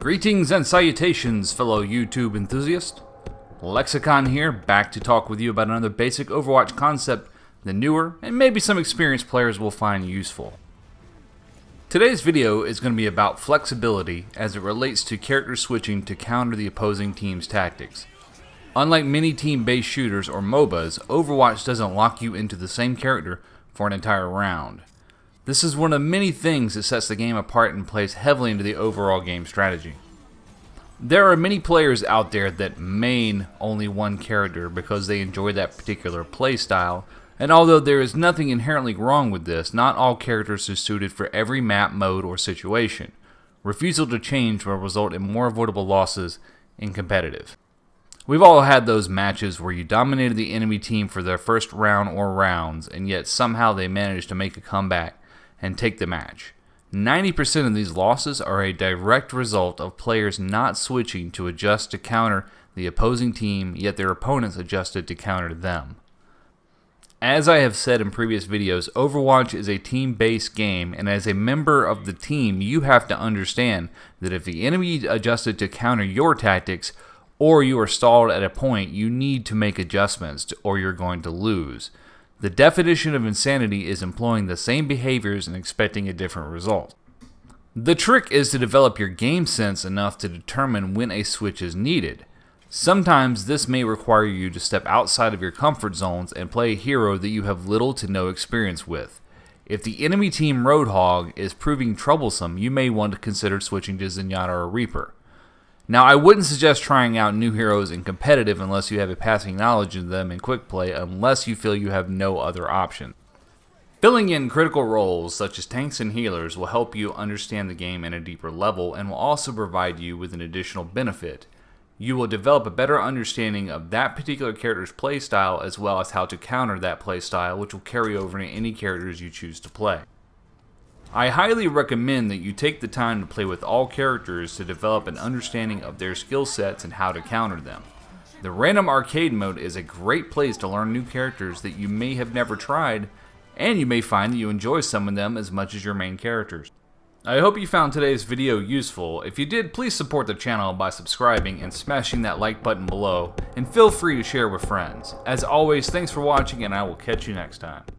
Greetings and salutations, fellow YouTube enthusiasts. Lexicon here, back to talk with you about another basic Overwatch concept the newer and maybe some experienced players will find useful. Today's video is going to be about flexibility as it relates to character switching to counter the opposing team's tactics. Unlike many team-based shooters or MOBAs, Overwatch doesn't lock you into the same character for an entire round. This is one of many things that sets the game apart and plays heavily into the overall game strategy. There are many players out there that main only one character because they enjoy that particular playstyle, and although there is nothing inherently wrong with this, not all characters are suited for every map, mode, or situation. Refusal to change will result in more avoidable losses in competitive. We've all had those matches where you dominated the enemy team for their first round or rounds, and yet somehow they managed to make a comeback and take the match. 90% of these losses are a direct result of players not switching to adjust to counter the opposing team, yet their opponents adjusted to counter them. As I have said in previous videos, Overwatch is a team-based game, and as a member of the team, you have to understand that if the enemy adjusted to counter your tactics, or you are stalled at a point, you need to make adjustments or you're going to lose. The definition of insanity is employing the same behaviors and expecting a different result. The trick is to develop your game sense enough to determine when a switch is needed. Sometimes this may require you to step outside of your comfort zones and play a hero that you have little to no experience with. If the enemy team Roadhog is proving troublesome, you may want to consider switching to Zenyatta or Reaper. Now, I wouldn't suggest trying out new heroes in competitive unless you have a passing knowledge of them in quick play, unless you feel you have no other option. Filling in critical roles such as tanks and healers will help you understand the game at a deeper level and will also provide you with an additional benefit. You will develop a better understanding of that particular character's playstyle as well as how to counter that playstyle, which will carry over into any characters you choose to play. I highly recommend that you take the time to play with all characters to develop an understanding of their skill sets and how to counter them. The random arcade mode is a great place to learn new characters that you may have never tried, and you may find that you enjoy some of them as much as your main characters. I hope you found today's video useful. If you did, please support the channel by subscribing and smashing that like button below, and feel free to share with friends. As always, thanks for watching, and I will catch you next time.